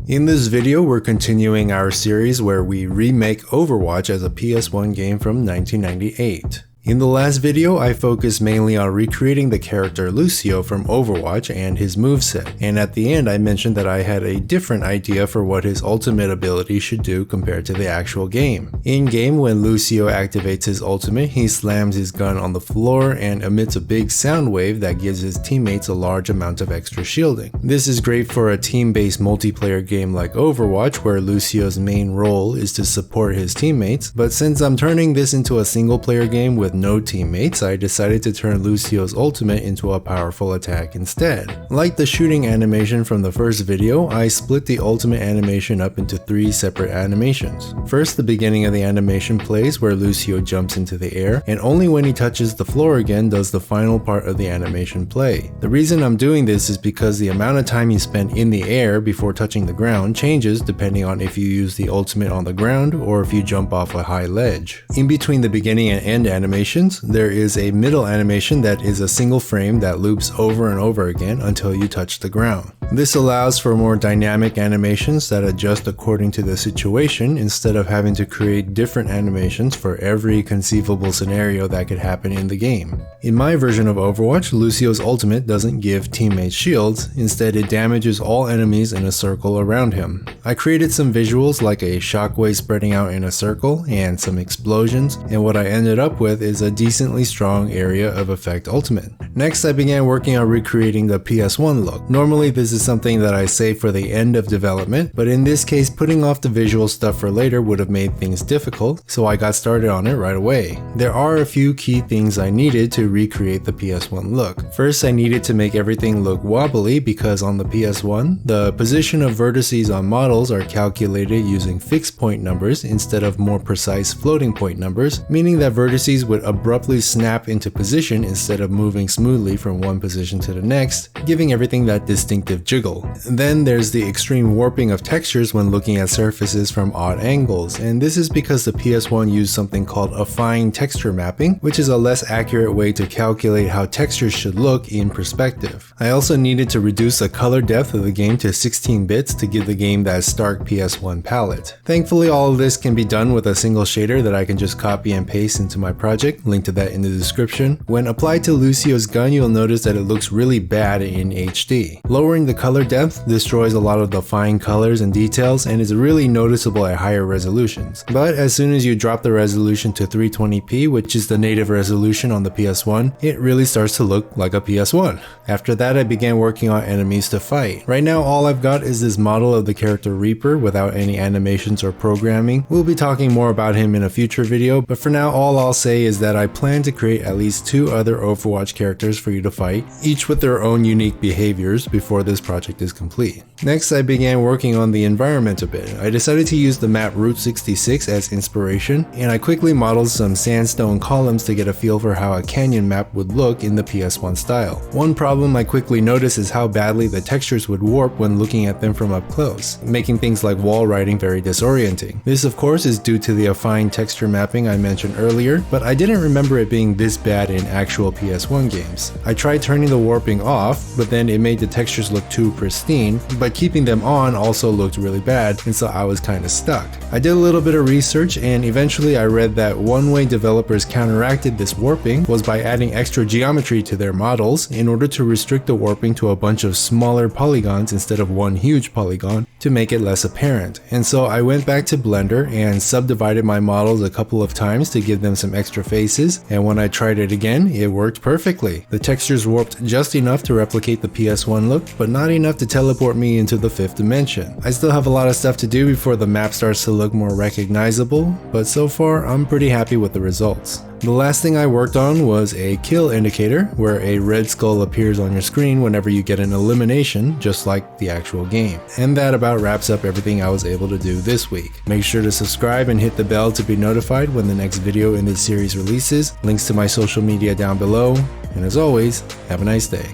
In this video, we're continuing our series where we remake Overwatch as a PS1 game from 1998. In the last video, I focused mainly on recreating the character Lucio from Overwatch and his moveset, and at the end I mentioned that I had a different idea for what his ultimate ability should do compared to the actual game. In-game, when Lucio activates his ultimate, he slams his gun on the floor and emits a big sound wave that gives his teammates a large amount of extra shielding. This is great for a team-based multiplayer game like Overwatch, where Lucio's main role is to support his teammates, but since I'm turning this into a single-player game with no teammates, I decided to turn Lucio's ultimate into a powerful attack instead. Like the shooting animation from the first video, I split the ultimate animation up into 3 separate animations. First, the beginning of the animation plays where Lucio jumps into the air, and only when he touches the floor again does the final part of the animation play. The reason I'm doing this is because the amount of time you spend in the air before touching the ground changes depending on if you use the ultimate on the ground or if you jump off a high ledge. In between the beginning and end animation, there is a middle animation that is a single frame that loops over and over again until you touch the ground. This allows for more dynamic animations that adjust according to the situation instead of having to create different animations for every conceivable scenario that could happen in the game. In my version of Overwatch, Lucio's ultimate doesn't give teammates shields, instead it damages all enemies in a circle around him. I created some visuals like a shockwave spreading out in a circle and some explosions, and what I ended up with is a decently strong area of effect ultimate. Next, I began working on recreating the PS1 look. Normally this is something that I save for the end of development, but in this case putting off the visual stuff for later would have made things difficult, so I got started on it right away. There are a few key things I needed to recreate the PS1 look. First, I needed to make everything look wobbly because on the PS1, the position of vertices on models are calculated using fixed point numbers instead of more precise floating point numbers, meaning that vertices would abruptly snap into position instead of moving smoothly from one position to the next, giving everything that distinctive jiggle. Then there's the extreme warping of textures when looking at surfaces from odd angles, and this is because the PS1 used something called affine texture mapping, which is a less accurate way to calculate how textures should look in perspective. I also needed to reduce the color depth of the game to 16 bits to give the game that stark PS1 palette. Thankfully, all of this can be done with a single shader that I can just copy and paste into my project, link to that in the description. When applied to Lucio's gun, you'll notice that it looks really bad in HD. Lowering the color depth destroys a lot of the fine colors and details and is really noticeable at higher resolutions. But as soon as you drop the resolution to 320p, which is the native resolution on the PS1, it really starts to look like a PS1. After that, I began working on enemies to fight. Right now, all I've got is this model of the character Reaper without any animations or programming. We'll be talking more about him in a future video, but for now, all I'll say is that I plan to create at least 2 other Overwatch characters for you to fight, each with their own unique behaviors before this project is complete. Next, I began working on the environment a bit. I decided to use the map Route 66 as inspiration, and I quickly modeled some sandstone columns to get a feel for how a canyon map would look in the PS1 style. One problem I quickly noticed is how badly the textures would warp when looking at them from up close, making things like wall writing very disorienting. This of course is due to the affine texture mapping I mentioned earlier, but I didn't remember it being this bad in actual PS1 games. I tried turning the warping off, but then it made the textures look too pristine, but keeping them on also looked really bad, and so I was kinda stuck. I did a little bit of research, and eventually I read that one way developers counteracted this warping was by adding extra geometry to their models in order to restrict the warping to a bunch of smaller polygons instead of one huge polygon to make it less apparent. And so I went back to Blender and subdivided my models a couple of times to give them some extra faces, and when I tried it again, it worked perfectly. The textures warped just enough to replicate the PS1 look, but not enough to teleport me into the 5th dimension. I still have a lot of stuff to do before the map starts to look more recognizable, but so far I'm pretty happy with the results. The last thing I worked on was a kill indicator, where a red skull appears on your screen whenever you get an elimination, just like the actual game. And that about wraps up everything I was able to do this week. Make sure to subscribe and hit the bell to be notified when the next video in this series releases. Links to my social media down below, and as always, have a nice day.